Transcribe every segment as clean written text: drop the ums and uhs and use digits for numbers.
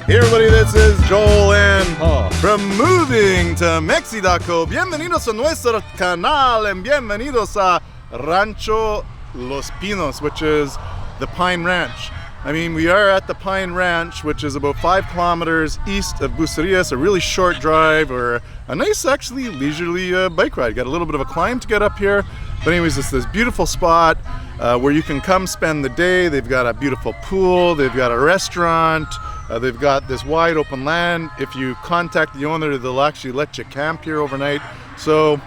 Hey everybody, this is Joel and from Moving to Mexico. Bienvenidos a nuestro canal and bienvenidos a Rancho Los Pinos, which is the Pine Ranch. I mean, we are at the Pine Ranch, which is about 5 kilometers east of Bucerias, a really short drive or a nice, actually, leisurely bike ride. Got a little bit of a climb to get up here. But anyways, it's this beautiful spot where you can come spend the day. They've got a beautiful pool. They've got a restaurant. They've got this wide open land. If you contact the owner, they'll actually let you camp here overnight. So,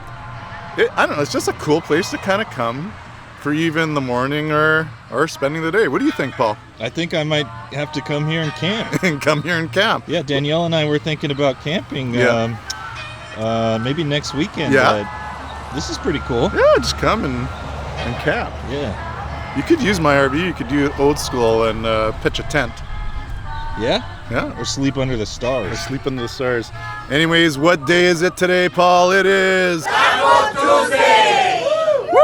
I don't know, it's just a cool place to kind of come for even the morning or spending the day. What do you think, Paul? I think I might have to come here and camp. And come here and camp. Yeah, Danielle and I were thinking about camping maybe next weekend. Yeah. This is pretty cool. Yeah, just come and camp. Yeah. You could use my RV. You could do it old school and pitch a tent. Yeah? Yeah. Or sleep under the stars. Or sleep under the stars. Anyways, what day is it today, Paul? It is Taco Tuesday! Woo!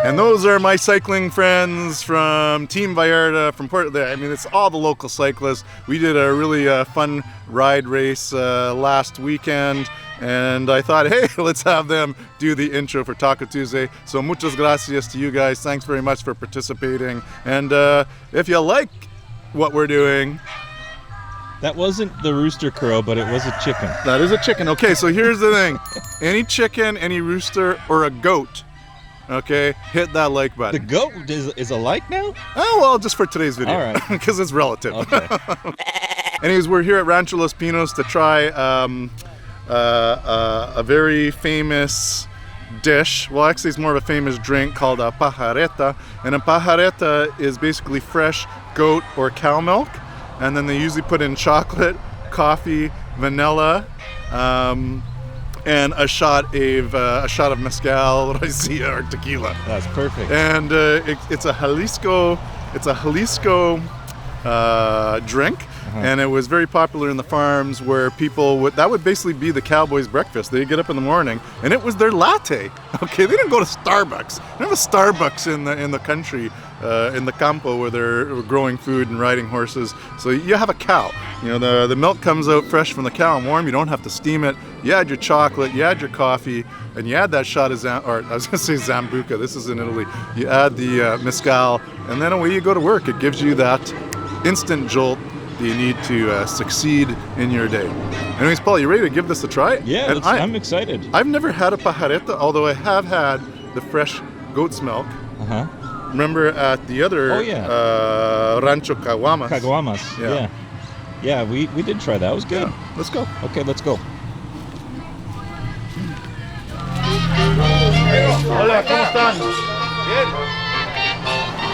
And those are my cycling friends from Team Vallarta, from Puerto. I mean, it's all the local cyclists. We did a really fun ride race last weekend. And I thought, hey, let's have them do the intro for Taco Tuesday. So muchas gracias to you guys. Thanks very much for participating. And if you like what we're doing... That wasn't the rooster crow, but it was a chicken. That is a chicken. Okay, so here's the thing. Any chicken, any rooster, or a goat, okay, hit that like button. The goat is a like now? Oh, well, just for today's video. All right. Because it's relative. Okay. Anyways, we're here at Rancho Los Pinos to try a very famous dish. Well, actually, it's more of a famous drink called a pajareta. And a pajareta is basically fresh goat or cow milk. And then they usually put in chocolate, coffee, vanilla, and a shot of mezcal, or tequila. That's perfect. And it's a Jalisco drink. And it was very popular in the farms where people that would basically be the cowboys' breakfast. They get up in the morning, and it was their latte. Okay, they didn't go to Starbucks. They don't have a Starbucks in the country, in the campo where they're growing food and riding horses. So you have a cow. You know, the milk comes out fresh from the cow and warm. You don't have to steam it. You add your chocolate, you add your coffee, and you add that shot of Zambuca. This is in Italy. You add the mezcal, and then away you go to work. It gives you that instant jolt you need to succeed in your day. Anyways, Paul, you ready to give this a try? Yeah, I'm excited. I've never had a pajareta, although I have had the fresh goat's milk. Remember at the other Rancho Caguamas. Caguamas, yeah. We did try that. It was good. Yeah. Let's go. Okay, let's go. Hola, ¿cómo están? Bien.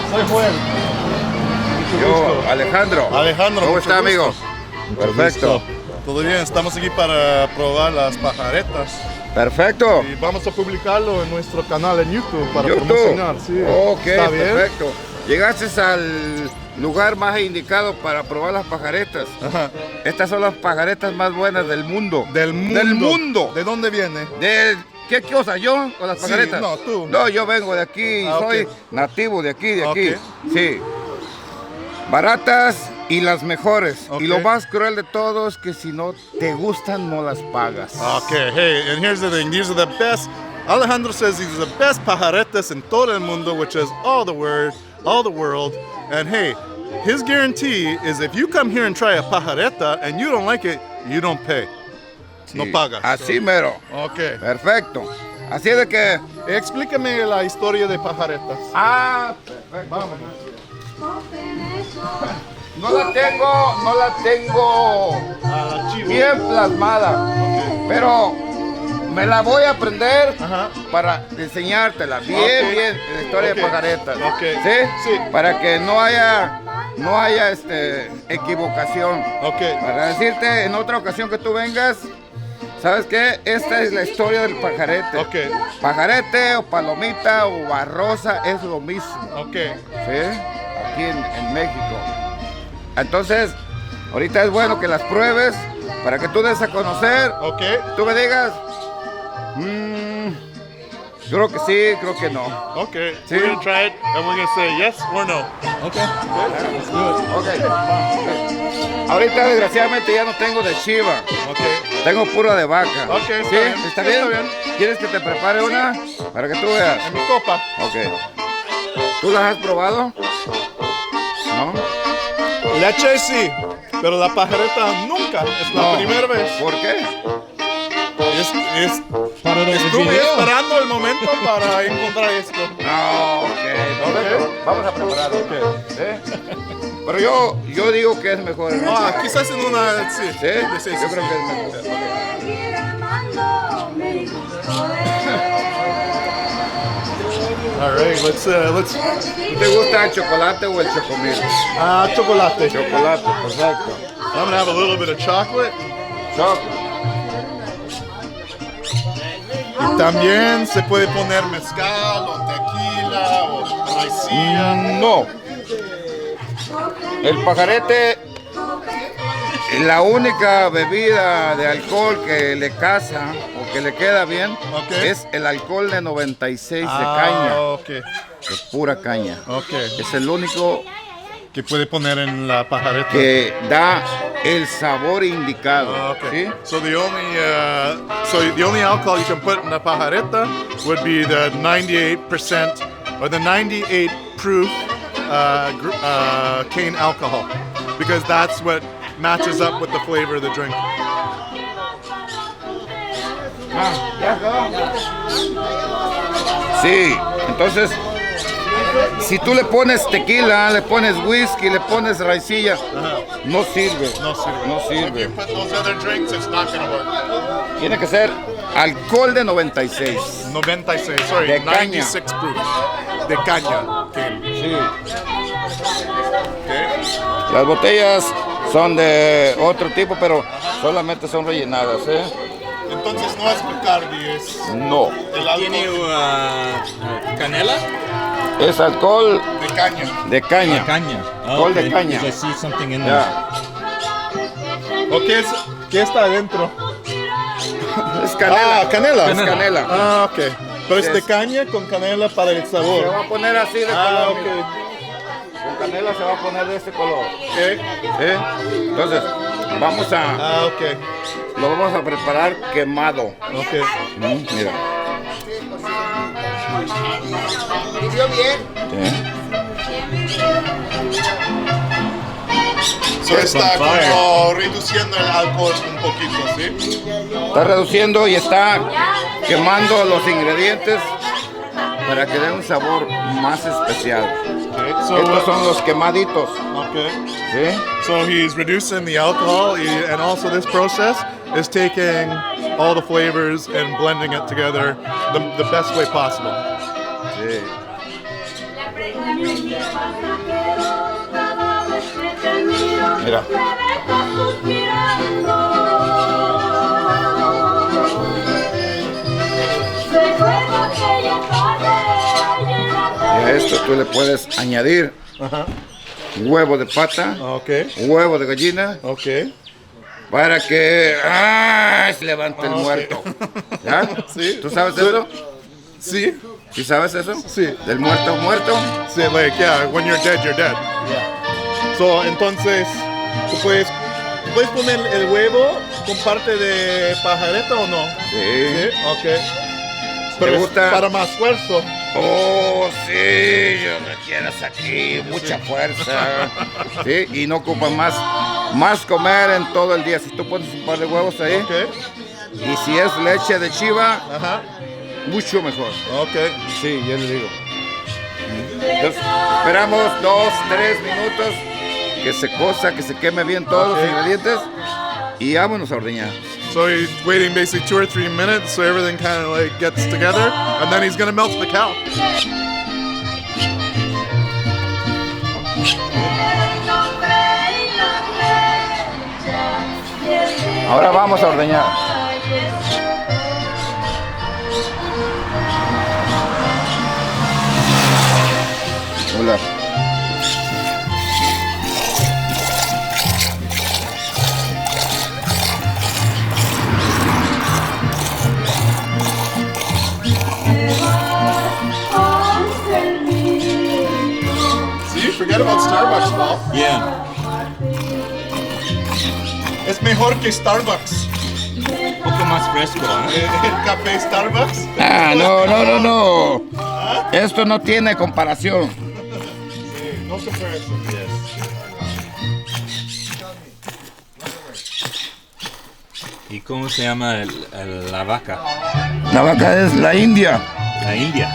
Soy Juan. Yo, Alejandro. ¿Cómo está, amigo? Perfecto. Todo bien, estamos aquí para probar las pajaretas. Perfecto. Y vamos a publicarlo en nuestro canal en YouTube para promocionar. Sí. Ok, ¿Está bien? perfecto. Llegaste al lugar más indicado para probar las pajaretas. Ajá. Estas son las pajaretas más buenas del mundo. Del mundo. ¿De dónde viene? ¿Qué cosa? ¿Yo o las pajaretas? Sí, no, tú. No, yo vengo de aquí, soy nativo de aquí, Okay. Sí. Baratas y las mejores. Okay. Y lo más cruel de todo es que si no te gustan, no las pagas. Okay, hey, and here's the thing. These are the best. Alejandro says these are the best pajaretas in todo el mundo, which is all the world. And hey, his guarantee is if you come here and try a pajareta and you don't like it, you don't pay. Sí, No pagas. Así mero. Okay. Perfecto. Así de que... Explícame la historia de pajaretas. Perfecto. Vámonos. No la tengo bien plasmada, pero me la voy a aprender para enseñártela bien la historia de pajaretas. ¿Sí? Para que no haya equivocación. Para decirte en otra ocasión que tú vengas, ¿sabes qué? Esta es la historia del pajarete. Pajarete o palomita o barrosa es lo mismo. ¿Sí? Aquí en México. Entonces, ahorita es bueno que las pruebes para que tú des a conocer. Tú me digas, creo que sí, creo que no. Okay, Sí. we're gonna try it and we're gonna say yes or no. Okay. Let's do it. Okay. Ahorita desgraciadamente ya no tengo de chiva. Okay. Tengo pura de vaca. Okay, ¿Sí? está bien. ¿Está bien? ¿Quieres que te prepare una? Para que tú veas. En mi copa. Ok. ¿Tú las has probado? ¿No? Leche sí, pero la pajareta nunca. Es la No. primera vez. ¿Por qué? Para el Estuve video. esperando el momento para encontrar esto. No, ok. Vamos a preparar. Okay. ¿Sí? Pero yo digo que es mejor. ¿No? Quizás en una, sí. ¿Sí? Sí, Yo creo que es mejor. All right, let's. ¿Te gusta el chocolate o el chocomil? Chocolate. Chocolate, perfecto. I'm gonna have a little bit of chocolate. Chocolate. Y también se puede poner mezcal o tequila o raicilla. No. El pajarete, la única bebida de alcohol que le casa o que le queda bien es el alcohol de 96 de caña. Okay. De pura caña. Okay. Es el único Que puede poner en la pajareta. que da el sabor indicado. Okay. ¿Sí? So the only alcohol you can put in a pajareta would be the 98% or the 98 proof cane alcohol, because that's what matches up with the flavor of the drink. Sí, entonces, si tú le pones tequila, le pones whisky, le pones raicilla, no sirve. No sirve. No If sirve. you put those other drinks, it's not gonna work. Tiene que ser alcohol de 96. 96, sorry, De caña. 96 proof. De caña. cane. Sí. Okay. Las botellas son de otro tipo, pero solamente son rellenadas, ¿eh? Entonces no es Bacardi, es No. el alcohol ¿Tiene canela? Es alcohol de caña. de caña. Caña. Alcohol de caña. Because I see something in there. Ya. ¿O qué está adentro? Es canela. Canela. Es canela. Ok. Pero es de caña con canela para el Se va sabor. a poner así de color. Ok. mira. Con canela se va a poner de este color. Ok. ¿Eh? Entonces, vamos a, Ok. lo vamos a preparar quemado. Ok. Mira. So está como reduciendo el alcohol un poquito, ¿sí? Está reduciendo y está quemando los ingredientes para que dé un sabor más especial. Okay. Estos son los quemaditos. Okay. ¿Sí? So he's reducing the alcohol, and also this process is taking all the flavors and blending it together the best way possible. Sí. Mira. Y a esto tú le puedes añadir huevo de pata, Okay. huevo de gallina, Okay. para que se levante el muerto. ¿Ya? Sí. ¿Tú sabes eso? Sí. ¿Sí sabes eso? Sí. ¿Del muerto muerto? Sí, like, yeah, when you're dead, you're dead. So, entonces, ¿tú puedes poner el huevo con parte de pajareta o no? Sí. Ok. Pero ¿Te es gusta? para más esfuerzo. Oh, sí, yo me quieras aquí, mucha fuerza. Sí, y no ocupa más comer en todo el día. Si tú pones un par de huevos ahí, Ok. y si es leche de chiva, Ajá. mucho mejor. Ok. Sí, yo le digo. Entonces, esperamos 2-3 minutos que se cosa, que se queme bien todos los ingredientes y vámonos a ordeñar. So he's waiting basically 2 or 3 minutes so everything kind of like gets together, and then he's gonna melt the cow. Ahora vamos a ordeñar. Hola. ¿Sí? forget about Starbucks, Paul. Yeah. Es mejor que Starbucks. Un poco más fresco, ¿eh? El café Starbucks. Ah, no. Esto no tiene comparación. No comparison. Yes. ¿Y cómo se llama la vaca? La vaca es la India. La India.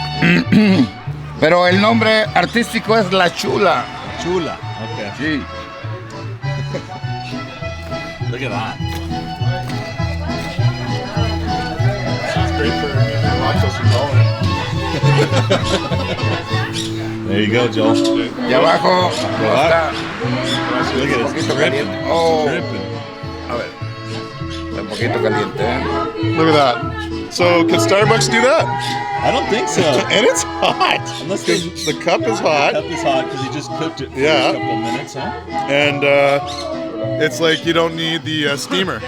Pero el nombre artístico es La Chula. Chula. Okay. Sí. Look at that. It's great for lactose intolerant. There you go, Joel. Y abajo está Look at un it. poquito caliente. Oh, Dripping. a ver. Está un poquito caliente, ¿eh? Look at that. So, can Starbucks do that? I don't think so. And it's hot. Unless they, The cup is the hot. cup is hot because you just cooked it for Yeah. a couple of minutes, huh? And it's like you don't need the steamer.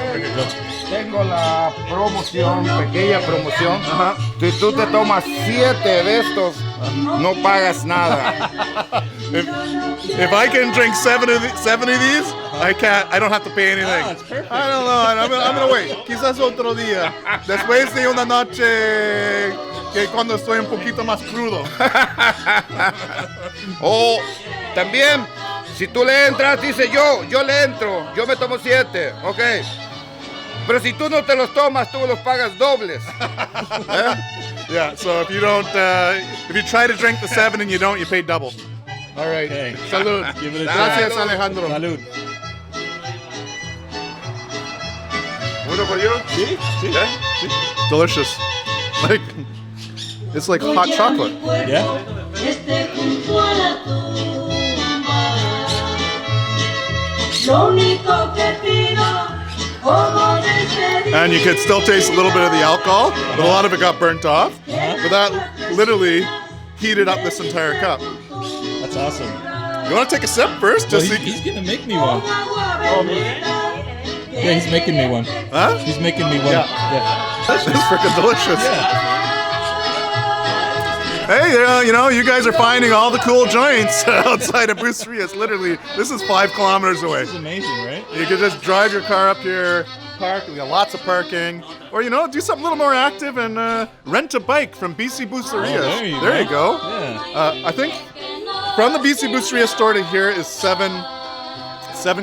Tengo la promoción, pequeña promoción. Si tú te tomas 7 de estos, no pagas nada. If I can drink seven of these, I don't have to pay anything. Ah, it's perfect. I don't know. I'm gonna wait. Quizás otro día. Después de una noche que cuando estoy un poquito más crudo. O también, si tú le entras, dice yo le entro, yo me tomo 7, ok. Pero si tú no te los tomas, tú los pagas dobles. Yeah. So if you don't, if you try to drink the 7 and you don't, you pay double. All right. Okay. Salud. Give it a Gracias, try. Alejandro. Salud. Bueno for you? Sí, sí. Delicious. Like it's like hot chocolate. Yeah. And you could still taste a little bit of the alcohol, but a lot of it got burnt off. But that literally heated up this entire cup. That's awesome. You want to take a sip first? Well, Just he's gonna make me one. Yeah, he's making me one. Huh? He's making me one. Yeah. It's freaking delicious. Yeah. Hey, you guys are finding all the cool joints outside of Bucerias. Literally, this is 5 kilometers away. This is amazing, right? You could just drive your car up here, park. We got lots of parking, or do something a little more active and rent a bike from BC Bucerias. Oh, there you go. Yeah. I think from the BC Bucerias store to here is 7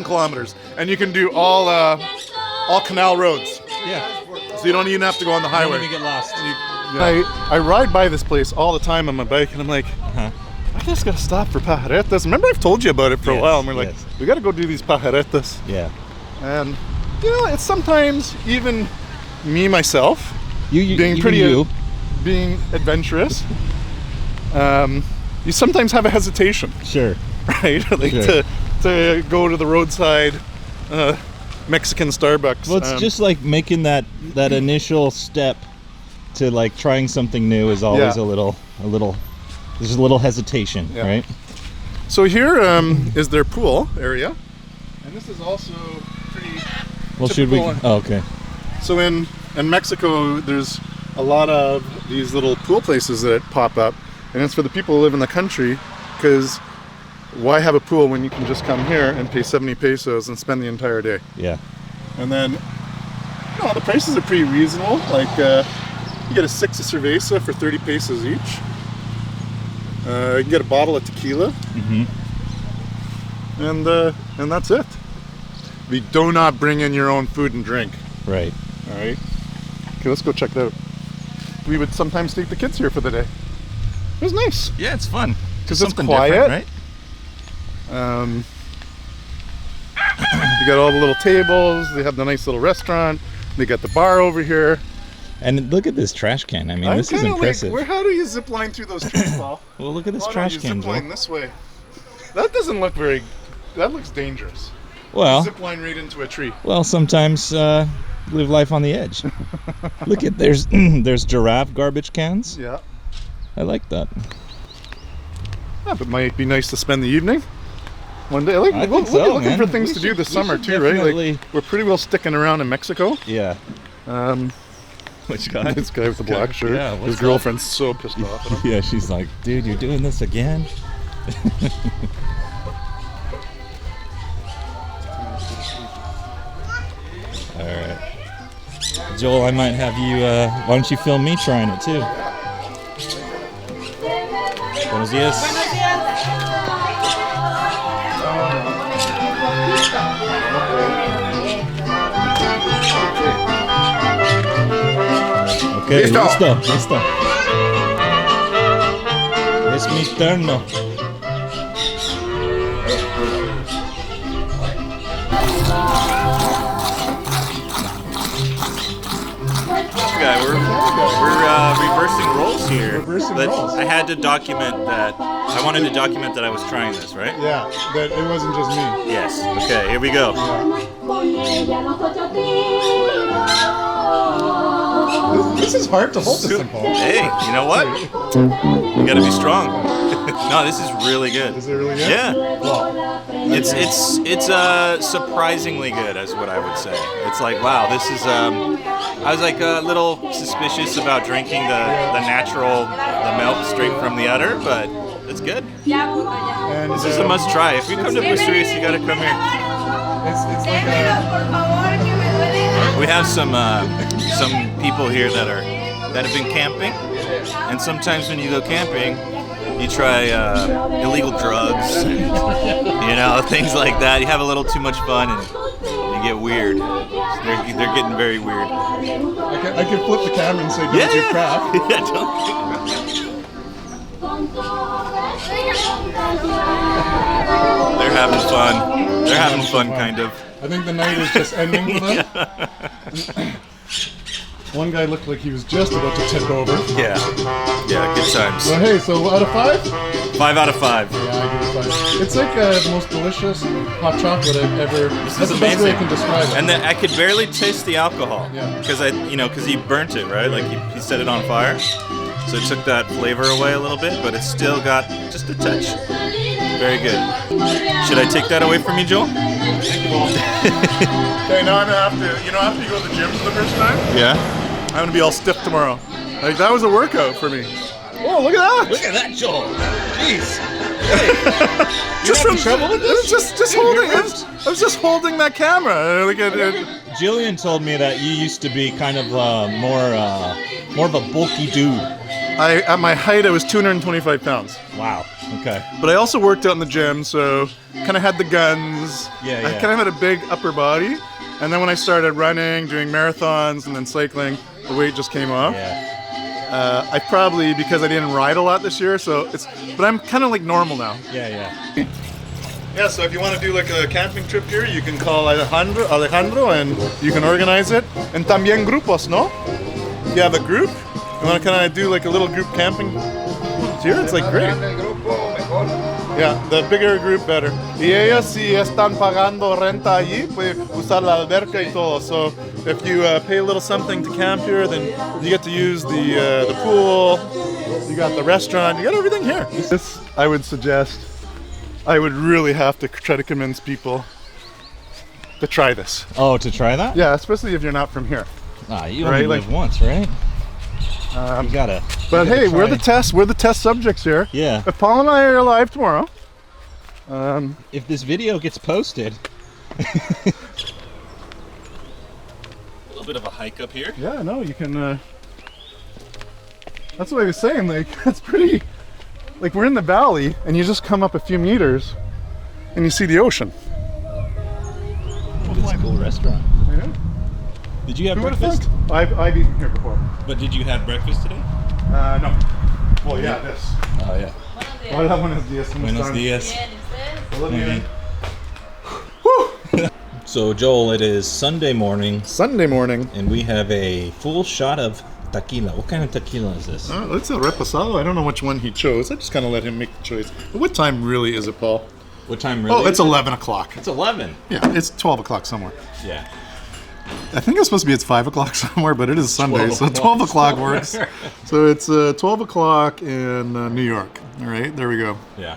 kilometers, and you can do all canal roads, Yeah. so you don't even have to go on the Don't highway. even get lost. I ride by this place all the time on my bike, and I'm like, I just gotta stop for pajaretes. Remember, I've told you about it for a Yes, while, and we're like, yes. we gotta go do these pajaretes. Yeah. And it's sometimes even me myself You being even pretty you. being adventurous. You sometimes have a hesitation, Sure. right? Like Sure. to go to the roadside Mexican Starbucks. Well, it's just like making that initial step to like trying something new is always Yeah. a little. There's a little hesitation, Yeah. right? So here is their pool area, and this is also pretty. Well, should we? Typical- Oh, okay. So in Mexico, there's a lot of these little pool places that pop up, and it's for the people who live in the country, because why have a pool when you can just come here and pay 70 pesos and spend the entire day? Yeah. And then, the prices are pretty reasonable. Like you get a 6 of cerveza for 30 pesos each. You can get a bottle of tequila, and that's it. We do not bring in your own food and drink. Right. All right. Okay, let's go check it out. We would sometimes take the kids here for the day. It was nice. Yeah, it's fun. Because it's Something quiet. different, You got all the little tables. They have the nice little restaurant. They got the bar over here. And look at this trash can. I mean, this is impressive. How do you zip line through those trees, Paul? Well, look at this Why don't trash you can, zip line Joel. this way. That doesn't look very. That looks dangerous. Well, Zip line right into a tree. well, sometimes live life on the edge. Look at there's giraffe garbage cans. Yeah. I like that. Yeah, but might be nice to spend the evening. One day, like I we'll think be so, looking man. for things We to do should- this we summer should too, right? definitely- Like we're pretty well sticking around in Mexico. Yeah. Which guy? This guy with the black shirt. Yeah, what's His that? girlfriend's so pissed off at him. Yeah, she's like, dude, you're doing this again? All right. Joel, I might have you, why don't you film me trying it too? Buenos dias. Okay, listo. Es mi turno. We're reversing roles here. Reversing but roles. I had to document that. I wanted to document that I was trying this, right? Yeah, but it wasn't just me. Yes. Okay, here we go. This is hard to hold this thing, Paul. Hey, you know what? You gotta be strong. No, this is really good. Is it really good? Yeah. Well, It's surprisingly good, is what I would say. It's like, wow, this is. I was like a little suspicious about drinking the natural milk straight from the udder, but it's good. and This is a must try. If you come to Bucerias, you gotta come here. It's like a, We have some people here that have been camping, and sometimes when you go camping, you try illegal drugs, and, you know, things like that. You have a little too much fun, and you get weird. They're getting very weird. I could flip the camera and say, don't do crap. Yeah, don't. They're having fun. They're having fun, kind of. I think the night is just ending for them. One guy looked like he was just about to tip over. Yeah, good times. So hey, so out of 5? 5 out of 5. Yeah, I give it 5. It's like the most delicious hot chocolate I've ever. This That's is the best way I amazing. can describe it. And I could barely taste the alcohol. Yeah. Because he burnt it, right? Like he set it on fire. So it took that flavor away a little bit, but it's still got just a touch. Very good. Should I take that away from you, Joel? Okay, now I'm gonna have to. You know, after you go to the gym for the first time, Yeah. I'm gonna be all stiff tomorrow. Like that was a workout for me. Oh, look at that! Look at that, Joel. Jeez. Just having trouble with this? Just holding. I was just holding that camera. Like Jillian told me that you used to be kind of more of a bulky dude. at my height, I was 225 pounds. Wow. Okay. But I also worked out in the gym, so kind of had the guns. Yeah, I yeah. kind of had a big upper body. And then when I started running, doing marathons, and then cycling, the weight just came off. Yeah. I probably, because I didn't ride a lot this year, but I'm kind of like normal now. Yeah. Yeah, so if you want to do like a camping trip here, you can call Alejandro and you can organize it. And también grupos, no? If you have a group, you want to kind of do like a little group camping here, it's like great. Yeah, the bigger group better. Y ellos si están pagando renta allí, puede usar la alberca y todo. So if you pay a little something to camp here, then you get to use the pool. You got the restaurant. You got everything here. This, I would suggest. I would really have to try to convince people to try this. Oh, to try that? Yeah, especially if you're not from here. You Right, only like- live once, right? You gotta. But you gotta hey, we're try. the test subjects here. Yeah. If Paul and I are alive tomorrow, If this video gets posted. A little bit of a hike up here. yeah, no, you can. That's what I was saying. Like, it's pretty. Like, we're in the valley, and you just come up a few meters, and you see the ocean. It's a cool restaurant. Yeah. Did you have Who would've breakfast? thought? I've eaten here before. But did you have breakfast today? No. Well, yeah, this. Oh yeah. Hola, buenos días. ¿Cómo Buenos están? dias. Hola, bien. So Joel, it is Sunday morning, Sunday morning. and we have a full shot of tequila. What kind of tequila is this? It's a reposado. I don't know which one he chose. I just kind of let him make the choice. But what time really is it, Paul? What time really? Oh, it's is it? 11 o'clock. It's 11. Yeah, it's 12 o'clock somewhere. Yeah. I think it's supposed to be 5 o'clock somewhere, but it is Sunday, 12 so 12 o'clock works. So it's 12 o'clock in New York. All right, there we go. Yeah.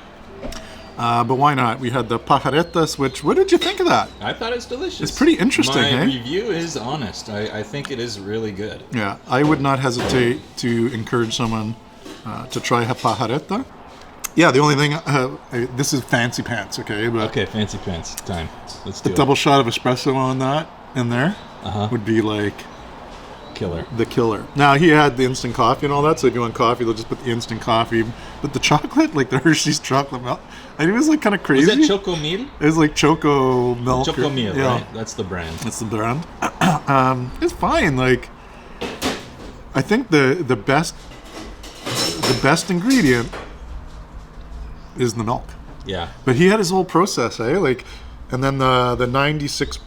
But why not? We had the pajaretes, which, what did you think of that? I thought it's delicious. It's pretty interesting, My eh? review is honest. I think it is really good. Yeah, I would not hesitate to encourage someone to try a pajareta. Yeah, the only thing, this is fancy pants, okay? But Okay, fancy pants time. Let's do the it. double shot of espresso on that in there would be like Killer. the killer. Now, he had the instant coffee and all that, so if you want coffee, they'll just put the instant coffee. But the chocolate, like the Hershey's chocolate milk, and it was like kind of crazy. Was that Choco Meal? It was like Choco milk. Choco Meal, yeah. right? That's the brand. That's the brand. It's fine. Like, I think the best ingredient is the milk. Yeah. But he had his whole process, eh? Like, and then the 96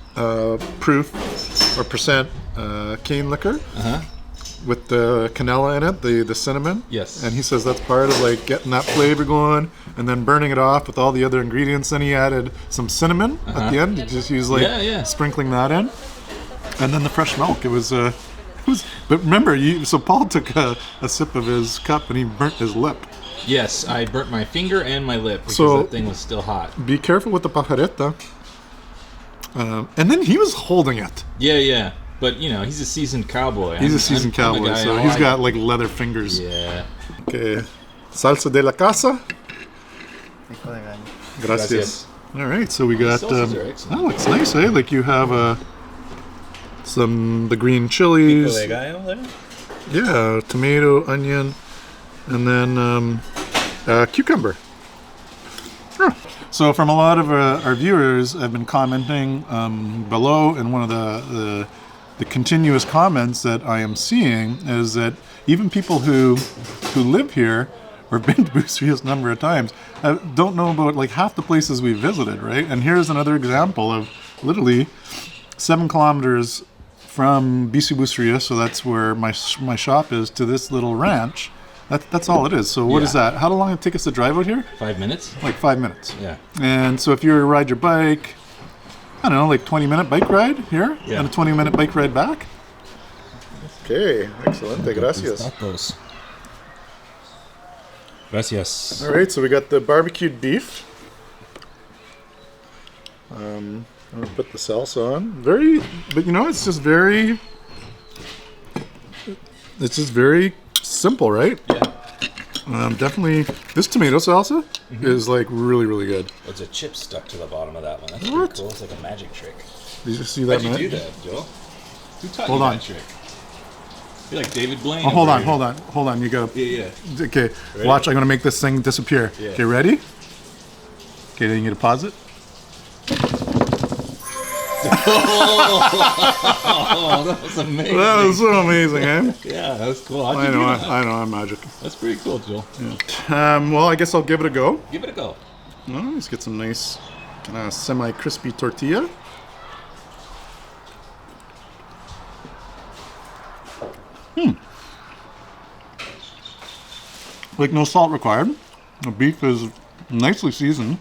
proof or percent cane liquor with the canela in it, the cinnamon. Yes. And he says that's part of like getting that flavor going and then burning it off with all the other ingredients. Then he added some cinnamon at the end. He just used like sprinkling that in, and then the fresh milk. It was. But remember, so Paul took a sip of his cup and he burnt his lip. Yes, I burnt my finger and my lip because that thing was still hot. Be careful with the pajareta. And then he was holding it. Yeah. But, you know, he's a seasoned cowboy. He's a seasoned cowboy, so he's got like leather fingers. Yeah. Okay. Salsa de la casa. Gracias. All right, so we got. That looks nice, eh? Like you have the green chilies. Pico de gallo there? Yeah, tomato, onion, and then cucumber. Huh. So from a lot of our viewers have been commenting below, and one of the continuous comments that I am seeing is that even people who live here or been to Bucerias a number of times don't know about like half the places we visited, right? And here's another example of literally 7 kilometers from BC Bucerias, so that's where my shop is, to this little ranch. That's all it is. So what is that? How long did it take us to drive out here? 5 minutes? Like 5 minutes. Yeah. And so if you were to ride your bike, I don't know, like 20-minute bike ride here and a 20-minute bike ride back. Okay, excelente, gracias. Tacos. Gracias. All right, so we got the barbecued beef. I'm gonna put the salsa on. But you know, it's just very simple, right? Yeah. Definitely, this tomato salsa is like really, really good. There's a chip stuck to the bottom of that one. That's What? pretty cool. It's like a magic trick. Did you see that? How'd you do that, Joel? Who taught Hold you on. that trick? You're like David Blaine. Oh, hold on. You gotta. Yeah. Okay, Ready? watch. I'm gonna make this thing disappear. Yeah. Okay, ready? Okay, then you gotta pause it. Oh, that was amazing. That was so amazing, eh? Yeah, that was cool. How'd you I do know, that? I know, I'm magic. That's pretty cool, Joel. Well, I guess I'll give it a go. Give it a go. Let's get some nice, kind of semi-crispy tortilla. Like no salt required. The beef is nicely seasoned.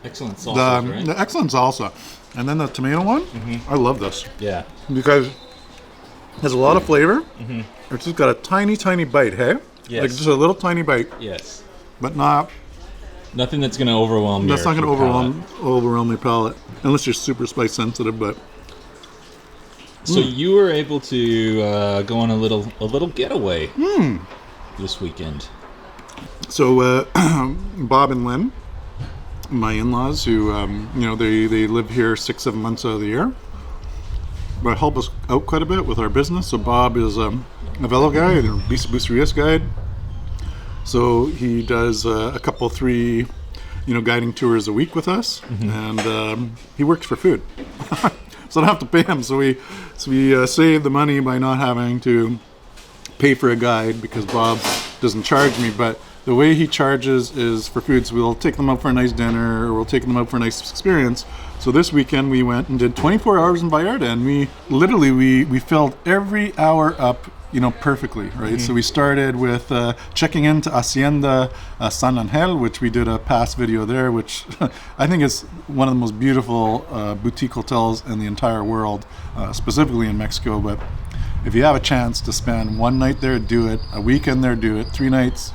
Excellent salsa, right? The excellent salsa. And then the tomato one, I love this. Yeah. Because it has a lot of flavor. It's just got a tiny, tiny bite, hey? Yes. Like just a little tiny bite, Yes. but not. Nothing that's going to overwhelm That's not going to your palate. overwhelm your palate, unless you're super spice sensitive. But So you were able to go on a little getaway this weekend. so Bob and Lynn, my in-laws, who they live here 6-7 months out of the year, but help us out quite a bit with our business. So Bob is a velo guide and a BC Bucerias guide. So he does a couple, 3, guiding tours a week with us, and he works for food, so I don't have to pay him. So we save the money by not having to pay for a guide because Bob doesn't charge me. But the way he charges is for food. So we'll take them out for a nice dinner, or we'll take them out for a nice experience. So this weekend we went and did 24 hours in Vallarta, and we filled every hour up, perfectly, right? So we started with checking into Hacienda San Angel, which we did a past video there, which I think is one of the most beautiful boutique hotels in the entire world, specifically in Mexico. But if you have a chance to spend one night there, do it. A weekend there, do it. 3 nights,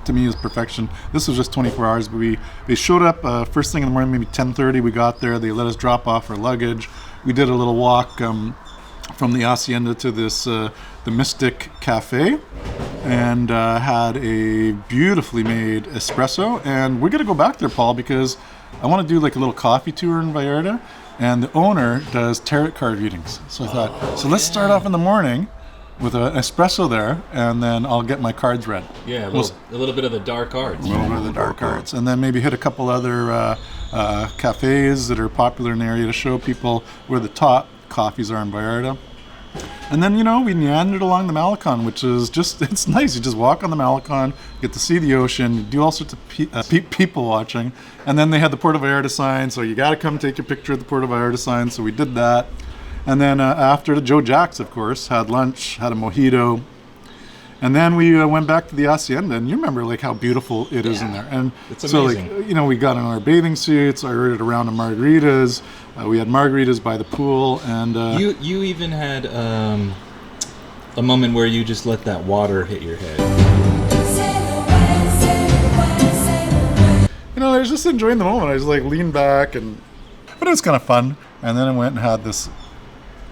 to me, is perfection. This was just 24 hours, but they showed up first thing in the morning, maybe 10:30. We got there. They let us drop off our luggage. We did a little walk from the Hacienda to this the Mystic Cafe, and had a beautifully made espresso. And we're gonna go back there, Paul, because I want to do like a little coffee tour in Vallarta, and the owner does tarot card readings. So I thought, so let's start off in the morning with an espresso there, and then I'll get my cards read. Yeah, a little bit of the dark arts. A little bit of the dark arts. And then maybe hit a couple other cafes that are popular in the area to show people where the top coffees are in Vallarta. And then, you know, we meandered along the Malecon, which is just, it's nice. You just walk on the Malecon, get to see the ocean, do all sorts of people watching. And then they had the Puerto Vallarta sign, so you got to come take a picture of the Puerto Vallarta sign. So we did that. And then after, Joe Jacks, of course, had lunch, had a mojito. And then we went back to the Hacienda, and you remember like how beautiful it is in there. And it's so amazing. like, you know, we got in our bathing suits, I ordered a round of margaritas. We had margaritas by the pool, and you even had a moment where you just let that water hit your head. You know, I was just enjoying the moment. I was like leaned back, but it was kind of fun. And then I went and had this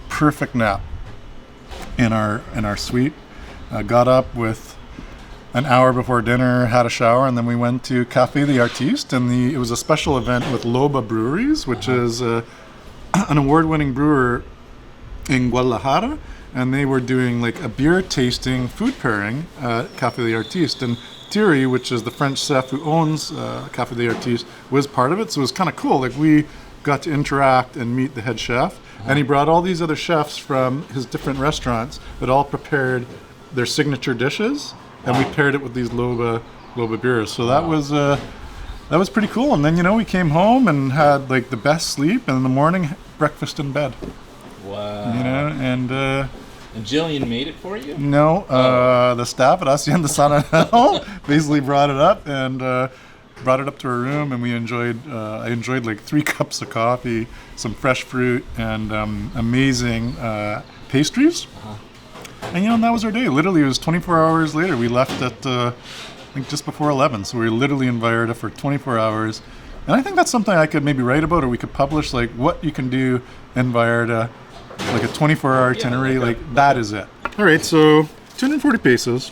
perfect nap in our suite. Got up with an hour before dinner, had a shower, and then we went to Café de Artiste, and it was a special event with Loba Breweries, which is an award-winning brewer in Guadalajara, and they were doing like a beer tasting food pairing at Café de Artiste, and Thierry, which is the French chef who owns Café de Artiste, was part of it, so it was kind of cool. Like we got to interact and meet the head chef, and he brought all these other chefs from his different restaurants that all prepared their signature dishes, and we paired it with these Loba beers. So that was pretty cool. And then, you know, we came home and had like the best sleep, and in the morning breakfast in bed. Wow. You know, and Jillian made it for you? No, the staff at Hacienda San Angel basically brought it up and brought it up to her room, and we enjoyed. I enjoyed like 3 cups of coffee, some fresh fruit, and amazing pastries. And, you know, and that was our day. Literally, it was 24 hours later. We left at, I think, just before 11. So we were literally in Vallarta for 24 hours. And I think that's something I could maybe write about, or we could publish, like, what you can do in Vallarta, like a 24-hour itinerary. Like, that is it. All right, so 240 pesos.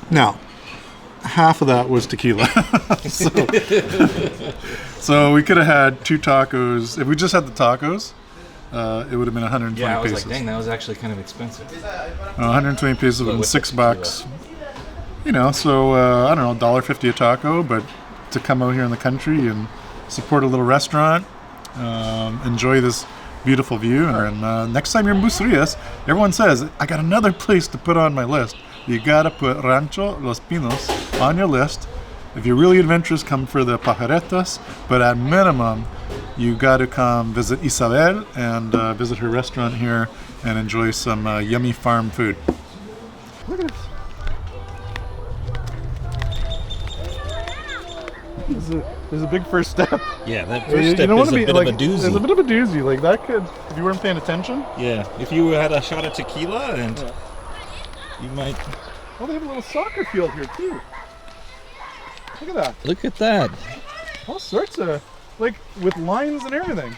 Now, half of that was tequila. So we could have had 2 tacos. If we just had the tacos, it would have been 120 pesos. Yeah, I was like, dang, that was actually kind of expensive. 120 pesos would have been $6. You know, so I don't know, $1.50 a taco, but to come out here in the country and support a little restaurant, enjoy this beautiful view, and next time you're in Bucerias, everyone says, I got another place to put on my list. You gotta put Rancho Los Pinos on your list. If you're really adventurous, come for the pajaretes, but at minimum, you got to come visit Isabel and visit her restaurant here and enjoy some yummy farm food. Look at this. There's a big first step. Yeah, that first step is a bit of a doozy. It's a bit of a doozy. Like that could, if you weren't paying attention. Yeah, if you had a shot of tequila and you might... Oh, they have a little soccer field here too. Look at that. Look at that. All sorts of... like with lines and everything.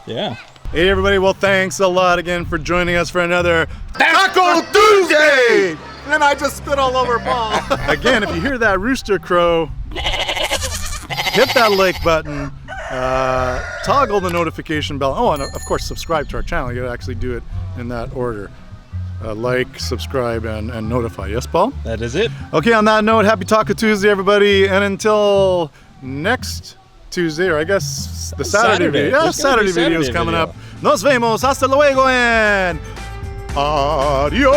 Yeah. Hey everybody, well thanks a lot again for joining us for another Taco Tuesday! And I just spit all over Paul. Again, if you hear that rooster crow, hit that like button, toggle the notification bell. Oh, and of course subscribe to our channel. You gotta actually do it in that order. Like, subscribe, and notify. Yes, Paul? That is it. Okay, on that note, happy Taco Tuesday everybody, and until next Tuesday, or I guess the Saturday video. Yeah, Saturday video is coming up. Nos vemos. Hasta luego and adios.